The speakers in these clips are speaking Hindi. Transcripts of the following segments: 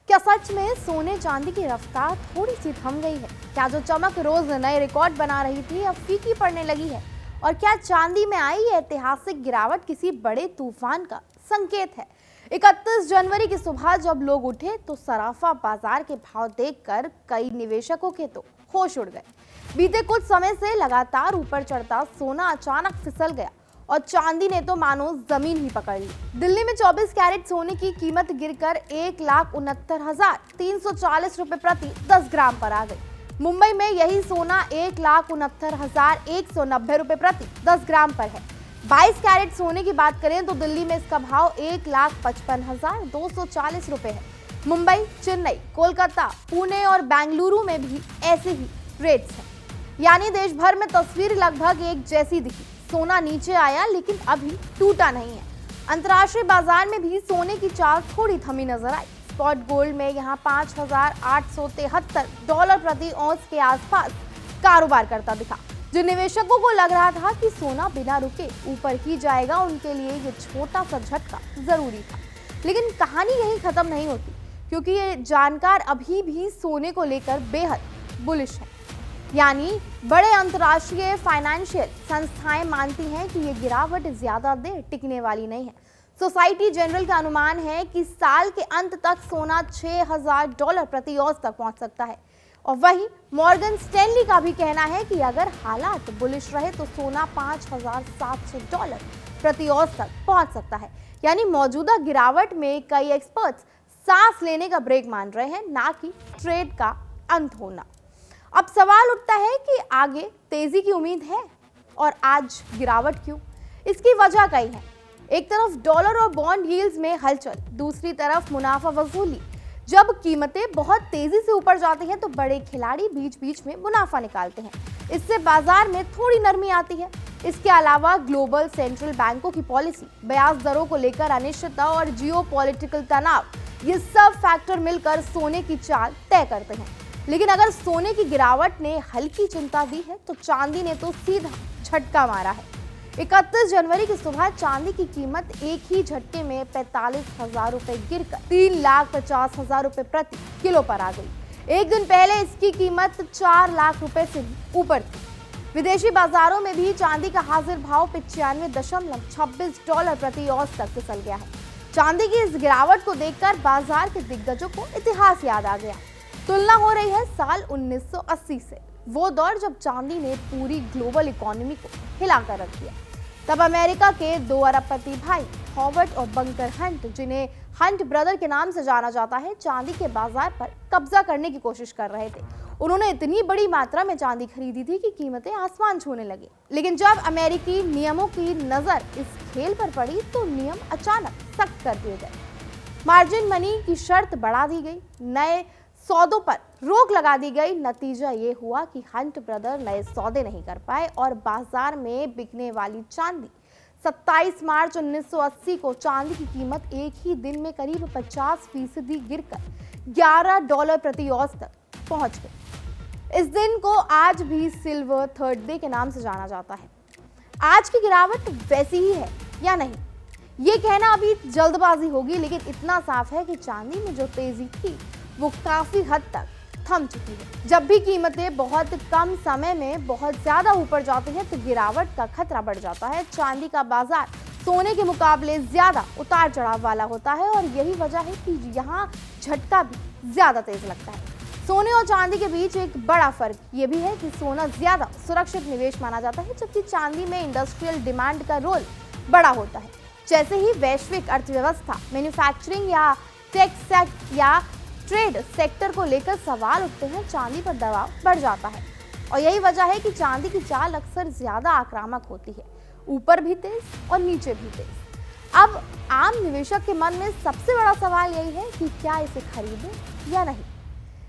क्या सच में सोने चांदी की रफ्तार थोड़ी सी थम गई है? क्या जो चमक रोज नए रिकॉर्ड बना रही थी अब फीकी पड़ने लगी है? और क्या चांदी में आई ये ऐतिहासिक गिरावट किसी बड़े तूफान का संकेत है? 31 जनवरी की सुबह जब लोग उठे तो सराफा बाजार के भाव देखकर कई निवेशकों के तो होश उड़ गए। बीते कुछ समय से लगातार ऊपर चढ़ता सोना अचानक फिसल गया और चांदी ने तो मानो जमीन ही पकड़ ली। दिल्ली में 24 कैरेट सोने की कीमत गिरकर 1,69,340 रुपए प्रति 10 ग्राम पर आ गई। मुंबई में यही सोना 1,69,190 रुपए प्रति 10 ग्राम पर है। 22 कैरेट सोने की बात करें तो दिल्ली में इसका भाव 1,55,240 रुपए है। मुंबई, चेन्नई, कोलकाता, पुणे और बेंगलुरु में भी ऐसे ही रेट्स हैं। यानी देश भर में तस्वीर लगभग एक जैसी दिखी। सोना नीचे आया लेकिन अभी टूटा नहीं है। अंतर्राष्ट्रीय बाजार में भी सोने की चाल थोड़ी थमी नजर आई। स्पॉट गोल्ड में यहां $5,873 प्रति औंस के आसपास कारोबार करता दिखा। जिन निवेशकों को लग रहा था कि सोना बिना रुके ऊपर ही जाएगा, उनके लिए ये छोटा सा झटका जरूरी था। लेकिन कहानी यहीं खत्म नहीं होती, क्योंकि ये जानकार अभी भी सोने को लेकर बेहद बुलिश है। यानी बड़े अंतर्राष्ट्रीय फाइनेंशियल संस्थाएं मानती हैं कि ये गिरावट ज्यादा देर टिकने वाली नहीं है। सोसाइटी जनरल का अनुमान है कि साल के अंत तक सोना $6,000 प्रति औंस तक पहुंच सकता है। और वहीं मॉर्गन स्टैनली का भी कहना है कि अगर हालात बुलिश रहे तो सोना $5,700 प्रति औंस तक पहुंच सकता है। यानी मौजूदा गिरावट में कई एक्सपर्ट्स सांस लेने का ब्रेक मान रहे हैं, ना कि ट्रेड का अंत होना। अब सवाल उठता है कि आगे तेजी की उम्मीद है और आज गिरावट क्यों? इसकी वजह कई है। एक तरफ डॉलर और बॉन्ड यील्ड्स में हलचल, दूसरी तरफ मुनाफा वसूली। जब कीमतें बहुत तेजी से ऊपर जाती हैं तो बड़े खिलाड़ी बीच बीच में मुनाफा निकालते हैं। इससे बाजार में थोड़ी नरमी आती है। इसके अलावा ग्लोबल सेंट्रल बैंकों की पॉलिसी, ब्याज दरों को लेकर अनिश्चितता और जियोपॉलिटिकल तनाव, ये सब फैक्टर मिलकर सोने की चाल तय करते हैं। लेकिन अगर सोने की गिरावट ने हल्की चिंता दी है तो चांदी ने तो सीधा झटका मारा है। 31 जनवरी की सुबह चांदी की कीमत एक ही झटके में 45,000 रुपए गिरकर 3,50,000 रुपए प्रति किलो पर आ गई। एक दिन पहले इसकी कीमत 4 लाख रुपए से ऊपर थी। विदेशी बाजारों में भी चांदी का हाजिर भाव $95.26 प्रति औंस तक फिसल गया है। चांदी की इस गिरावट को देखकर बाजार के दिग्गजों को इतिहास याद आ गया। तुलना हो रही है साल 1980 से, वो दौर जब चांदी ने पूरी ग्लोबल इकोनॉमी को हिलाकर रख दिया। तब अमेरिका के 2 अरबपति भाई हॉवर्ड और बंकर हंट, जिन्हें हंट ब्रदर के नाम से जाना जाता है, चांदी के बाजार पर कब्जा करने की कोशिश कर रहे थे। उन्होंने इतनी बड़ी मात्रा में चांदी खरीदी थी कि कीमतें आसमान छूने लगी। लेकिन जब अमेरिकी नियमों की नजर इस खेल पर पड़ी तो नियम अचानक सख्त कर दिए गए। मार्जिन मनी की शर्त बढ़ा दी गई, नए सौदों पर रोक लगा दी गई। नतीजा ये हुआ कि हंट ब्रदर नए सौदे नहीं कर पाए और बाजार में बिकने वाली चांदी 27 मार्च 1980 को चांदी की कीमत एक ही दिन में करीब 50% गिरकर $11 प्रति औंस तक पहुंच गई। इस दिन को आज भी सिल्वर थर्ड डे के नाम से जाना जाता है। आज की गिरावट वैसी ही है या नहीं, ये कहना अभी जल्दबाजी होगी, लेकिन इतना साफ है कि चांदी में जो तेजी थी वो काफी हद तक थम चुकी है। जब भी कीमतें बहुत कम समय में बहुत ज्यादा ऊपर जाती हैं तो गिरावट का खतरा बढ़ जाता है। चांदी का बाजार सोने के मुकाबले ज्यादा उतार चढ़ाव वाला होता है और यही वजह है कि यहाँ झटका भी ज्यादा तेज लगता है। सोने और चांदी के बीच एक बड़ा फर्क ये भी है कि सोना ज्यादा सुरक्षित निवेश माना जाता है, जबकि चांदी में इंडस्ट्रियल डिमांड का रोल बड़ा होता है। जैसे ही वैश्विक अर्थव्यवस्था, मैन्युफैक्चरिंग या टेक सेक्टर या ट्रेड सेक्टर को लेकर सवाल उठते हैं, चांदी पर दबाव बढ़ जाता है। और यही वजह है कि चांदी की चाल अक्सर ज्यादा आक्रामक होती है, ऊपर भी तेज और नीचे भी तेज। अब आम निवेशक के मन में सबसे बड़ा सवाल यही है कि क्या इसे खरीदें या नहीं।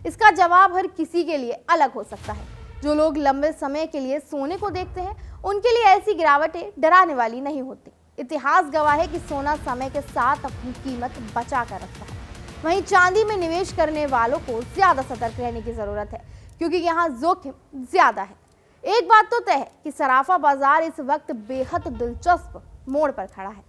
इसका जवाब हर किसी के लिए अलग हो सकता है। जो लोग लंबे समय के लिए सोने को देखते हैं, उनके लिए ऐसी गिरावटें डराने वाली नहीं होती। इतिहास गवाह है कि सोना समय के साथ अपनी कीमत बचा कर रखता है। वहीं चांदी में निवेश करने वालों को ज्यादा सतर्क रहने की जरूरत है, क्योंकि यहाँ जोखिम ज्यादा है। एक बात तो तय है कि सराफा बाजार इस वक्त बेहद दिलचस्प मोड़ पर खड़ा है।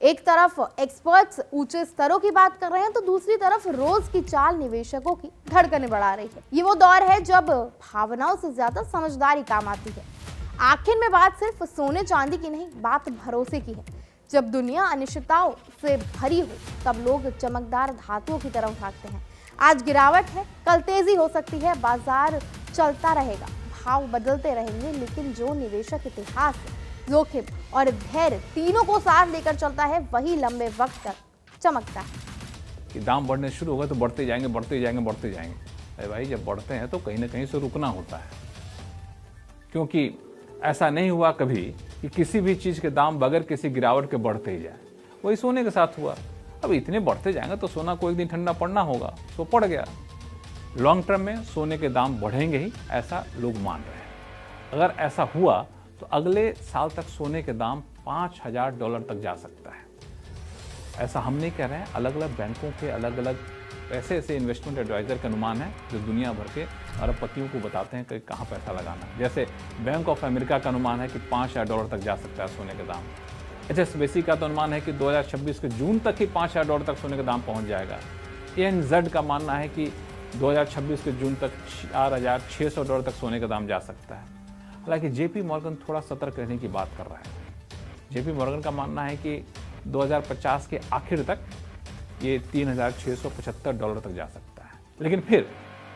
एक तरफ एक्सपर्ट्स ऊंचे स्तरों की बात कर रहे हैं तो दूसरी तरफ रोज की चाल निवेशकों की धड़कनें बढ़ा रही है। ये वो दौर है जब भावनाओं से ज्यादा समझदारी काम आती है। आखिर में बात सिर्फ सोने चांदी की नहीं, बात भरोसे की है। जब दुनिया अनिश्चितताओं से भरी हो तब लोग चमकदार धातुओं की तरफ भागते हैं। आज गिरावट है, कल तेजी हो सकती है, बाजार चलता रहेगा, भाव बदलते रहेंगे, लेकिन जो निवेशक इतिहास, जोखिम और धैर्य तीनों को साथ लेकर चलता है वही लंबे वक्त तक चमकता है। कि दाम बढ़ने शुरू हो गए तो बढ़ते जाएंगे बढ़ते जाएंगे बढ़ते जाएंगे। अरे भाई, जब बढ़ते हैं तो कहीं ना कहीं से रुकना होता है, क्योंकि ऐसा नहीं हुआ कभी कि किसी भी चीज़ के दाम बगैर किसी गिरावट के बढ़ते ही जाए। वही सोने के साथ हुआ। अब इतने बढ़ते जाएंगे तो सोना को एक दिन ठंडा पड़ना होगा, तो पड़ गया। लॉन्ग टर्म में सोने के दाम बढ़ेंगे ही, ऐसा लोग मान रहे हैं। अगर ऐसा हुआ तो अगले साल तक सोने के दाम $5,000 तक जा सकता है। ऐसा हम नहीं कह रहे हैं, अलग अलग बैंकों के अलग अलग ऐसे इन्वेस्टमेंट एडवाइजर का अनुमान है जो दुनिया भर के अरबपतियों को बताते हैं कि कहाँ पैसा लगाना है। जैसे बैंक ऑफ अमेरिका का अनुमान है कि $5,000 तक जा सकता है सोने के दाम। HSBC का तो अनुमान है कि 2026 के जून तक ही $5,000 तक सोने का दाम पहुँच जाएगा। ANZ का मानना है कि 2026 के जून तक $4,600 तक सोने का दाम जा सकता है। हालांकि JP मॉर्गन थोड़ा सतर्क रहने की बात कर रहा है। JP मॉर्गन का मानना है कि 2050 के आखिर तक ये $3,675 तक जा सकता है, लेकिन फिर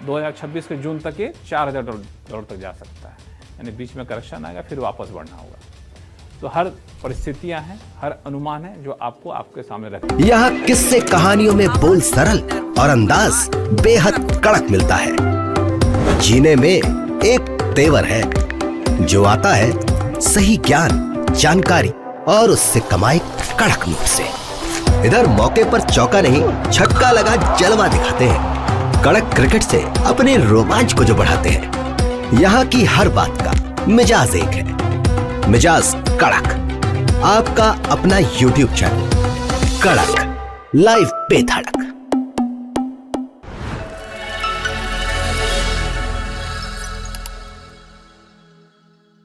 2026 के जून तक ये $4,000 तक जा सकता है। यानी बीच में करेक्शन आएगा, फिर वापस बढ़ना होगा। तो हर परिस्थितियां हैं, हर अनुमान है जो आपको आपके सामने रखें। यहाँ किस्से कहानियों में बोल सरल और अंदाज बेहद कड़क मिलता है। जीने में एक तेवर है जो आता है सही ज्ञान, जानकारी और उससे कमाई कड़क नोट से। इधर मौके पर चौका नहीं, छक्का लगा जलवा दिखाते हैं। कड़क क्रिकेट से अपने रोमांच को जो बढ़ाते हैं। यहाँ की हर बात का मिजाज एक है, मिजाज कड़क। आपका अपना YouTube चैनल कड़क, लाइव पे धड़क।